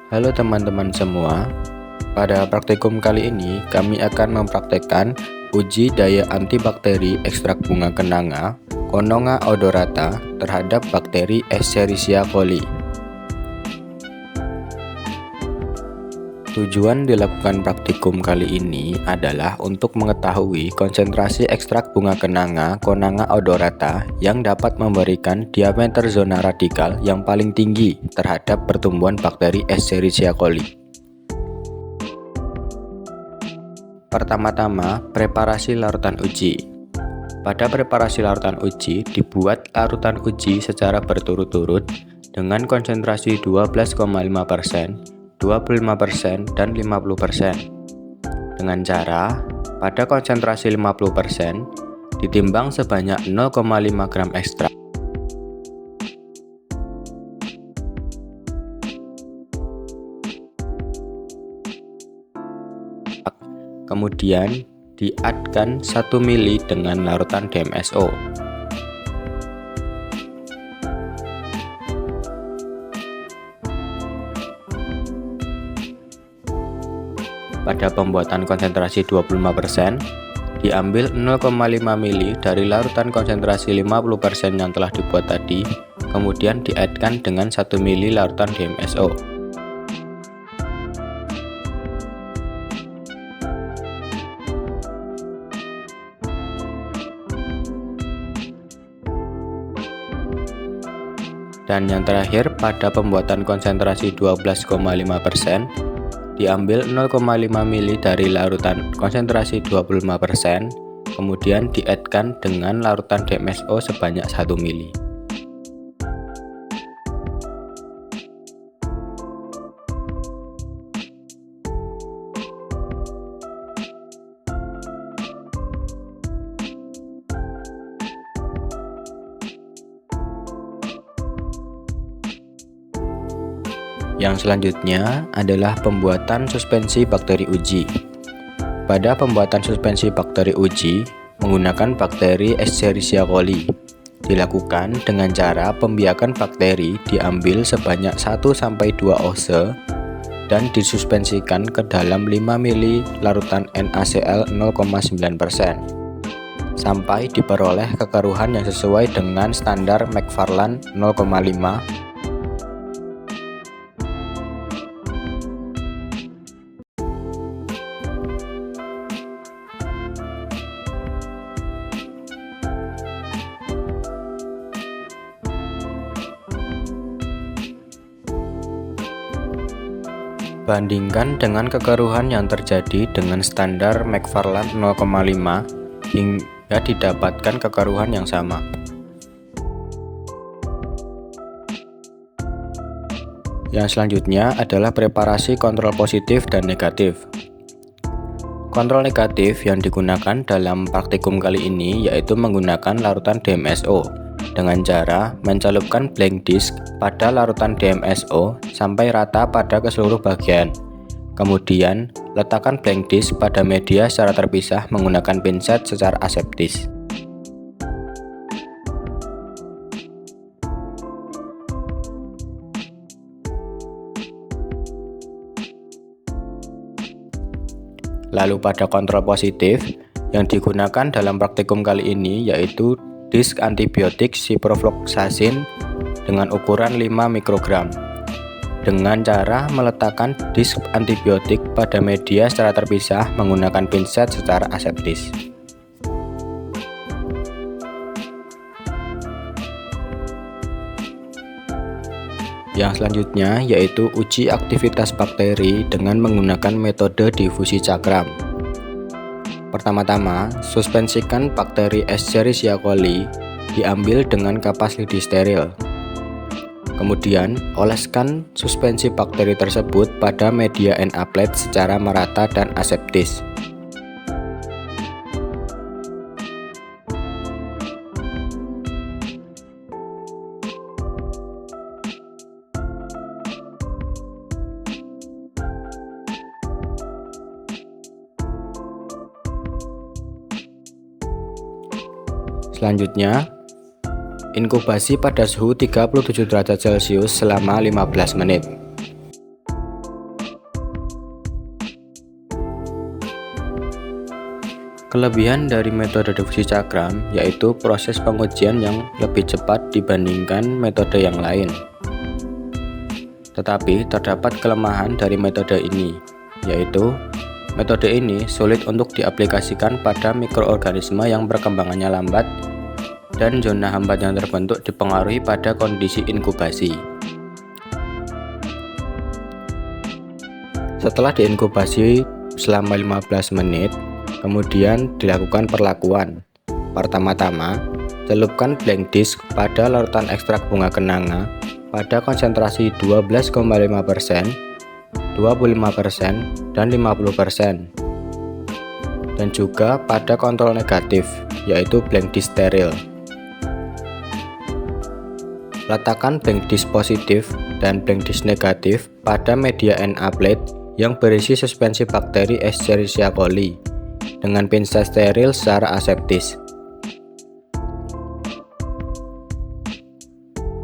Halo teman-teman semua, pada praktikum kali ini kami akan mempraktekkan uji daya antibakteri ekstrak bunga kenanga Cononga odorata terhadap bakteri Escherichia coli. Tujuan dilakukan praktikum kali ini adalah untuk mengetahui konsentrasi ekstrak bunga kenanga Cononga odorata yang dapat memberikan diameter zona radikal yang paling tinggi terhadap pertumbuhan bakteri Escherichia coli. Pertama-tama, preparasi larutan uji. Pada preparasi larutan uji, dibuat larutan uji secara berturut-turut dengan konsentrasi 12,5%, 25%, dan 50%. Dengan cara, pada konsentrasi 50%, ditimbang sebanyak 0,5 gram ekstrak. Kemudian, di-add-kan 1 ml dengan larutan DMSO. Pada pembuatan konsentrasi 25%, diambil 0,5 ml dari larutan konsentrasi 50% yang telah dibuat tadi, kemudian di-add-kan dengan 1 ml larutan DMSO. Dan yang terakhir, pada pembuatan konsentrasi 12,5%, diambil 0,5 ml dari larutan konsentrasi 25%, kemudian di-add-kan dengan larutan DMSO sebanyak 1 ml. Yang selanjutnya adalah pembuatan suspensi bakteri uji. Pada pembuatan suspensi bakteri uji menggunakan bakteri Escherichia coli, dilakukan dengan cara pembiakan bakteri diambil sebanyak 1-2 ounce dan disuspensikan ke dalam 5 ml larutan NaCl 0,9% sampai diperoleh kekeruhan yang sesuai dengan standar Macfarlane 0,5. Bandingkan dengan kekeruhan yang terjadi dengan standar Macfarlane 0,5 hingga didapatkan kekeruhan yang sama. Yang selanjutnya adalah preparasi kontrol positif dan negatif. Kontrol negatif yang digunakan dalam praktikum kali ini yaitu menggunakan larutan DMSO dengan cara mencelupkan blank disk pada larutan DMSO sampai rata pada seluruh bagian. Kemudian, letakkan blank disk pada media secara terpisah menggunakan pinset secara aseptis. Lalu pada kontrol positif yang digunakan dalam praktikum kali ini yaitu disk antibiotik ciprofloxacin dengan ukuran 5 mikrogram dengan cara meletakkan disk antibiotik pada media secara terpisah menggunakan pinset secara aseptis. Yang selanjutnya yaitu uji aktivitas bakteri dengan menggunakan metode difusi cakram. Pertama-tama, suspensikan bakteri Escherichia coli diambil dengan kapas lidi steril. Kemudian, oleskan suspensi bakteri tersebut pada media NaPlate secara merata dan aseptis. Selanjutnya, inkubasi pada suhu 37 derajat Celcius selama 15 menit. Kelebihan dari metode difusi cakram yaitu proses pengujian yang lebih cepat dibandingkan metode yang lain. Tetapi terdapat kelemahan dari metode ini, yaitu metode ini sulit untuk diaplikasikan pada mikroorganisme yang perkembangannya lambat dan zona hambat yang terbentuk dipengaruhi pada kondisi inkubasi. Setelah diinkubasi selama 15 menit, kemudian dilakukan perlakuan. Pertama-tama, celupkan blank disk pada larutan ekstrak bunga kenanga pada konsentrasi 12,5%, 25%, dan 50%. Dan juga pada kontrol negatif, yaitu blank disk steril. Letakkan blank disk positif dan blank disk negatif pada media Na plate yang berisi suspensi bakteri Escherichia coli dengan pinsel steril secara aseptis.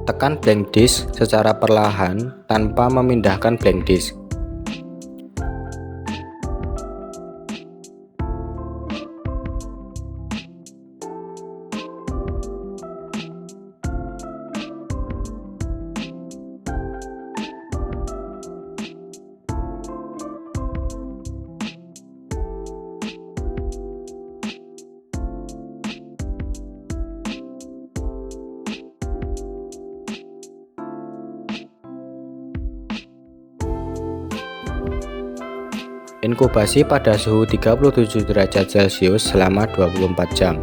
Tekan blank disk secara perlahan tanpa memindahkan blank disk. Inkubasi pada suhu 37 derajat Celcius selama 24 jam.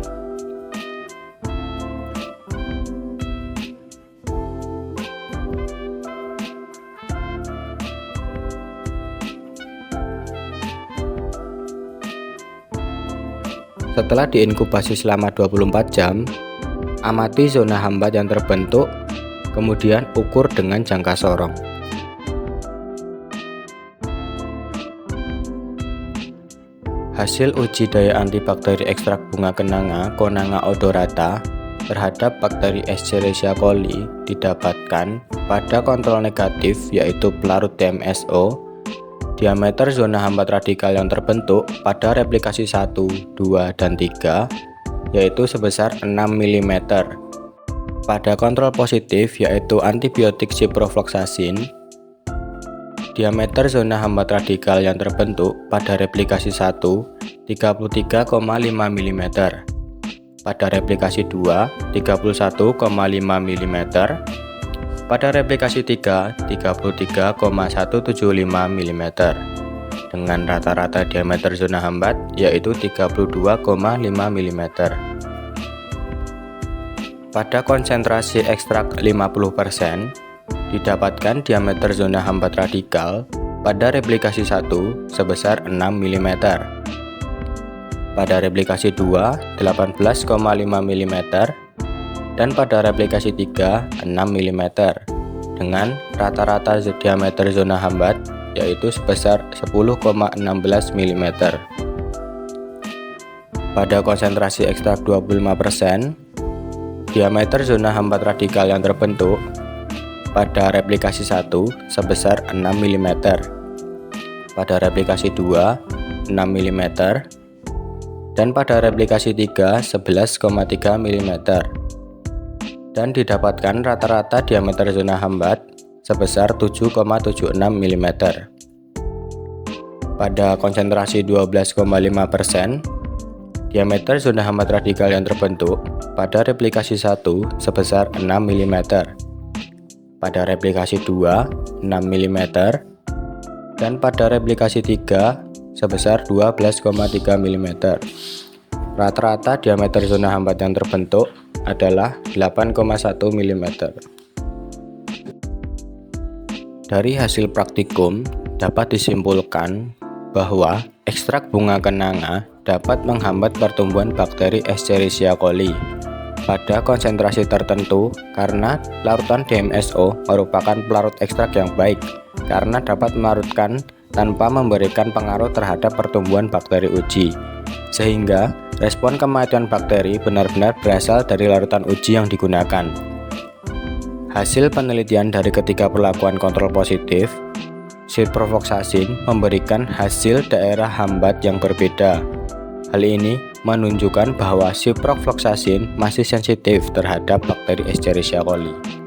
Setelah diinkubasi selama 24 jam, amati zona hambat yang terbentuk, kemudian ukur dengan jangka sorong. Hasil uji daya antibakteri ekstrak bunga kenanga Conanga odorata terhadap bakteri Escherichia coli didapatkan pada kontrol negatif, yaitu pelarut DMSO. Diameter zona hambat radikal yang terbentuk pada replikasi 1, 2, dan 3 yaitu sebesar 6 mm. Pada kontrol positif, yaitu antibiotik ciprofloxacin, diameter zona hambat radikal yang terbentuk pada replikasi 1 33,5 mm, pada replikasi 2 31,5 mm, pada replikasi 3 33,175 mm, dengan rata-rata diameter zona hambat yaitu 32,5 mm. Pada konsentrasi ekstrak 50%, didapatkan diameter zona hambat radikal pada replikasi 1 sebesar 6 mm, pada replikasi 2 18,5 mm, dan pada replikasi 3 6 mm, dengan rata-rata diameter zona hambat yaitu sebesar 10,16 mm. Pada konsentrasi ekstrak 25%, diameter zona hambat radikal yang terbentuk pada replikasi 1 sebesar 6 mm, pada replikasi 2 6 mm, dan pada replikasi 3 11,3 mm, dan didapatkan rata-rata diameter zona hambat sebesar 7,76 mm. Pada konsentrasi 12,5%, diameter zona hambat radikal yang terbentuk pada replikasi 1 sebesar 6 mm, pada replikasi 2 6 mm, dan pada replikasi 3 sebesar 12,3 mm. Rata-rata diameter zona hambat yang terbentuk adalah 8,1 mm. Dari hasil praktikum dapat disimpulkan bahwa ekstrak bunga kenanga dapat menghambat pertumbuhan bakteri Escherichia coli pada konsentrasi tertentu karena larutan DMSO merupakan pelarut ekstrak yang baik karena dapat melarutkan tanpa memberikan pengaruh terhadap pertumbuhan bakteri uji, sehingga respon kematian bakteri benar-benar berasal dari larutan uji yang digunakan. Hasil penelitian dari ketiga perlakuan kontrol positif, ciprofloxacin memberikan hasil daerah hambat yang berbeda. Hal ini menunjukkan bahwa ciprofloxacin masih sensitif terhadap bakteri Escherichia coli.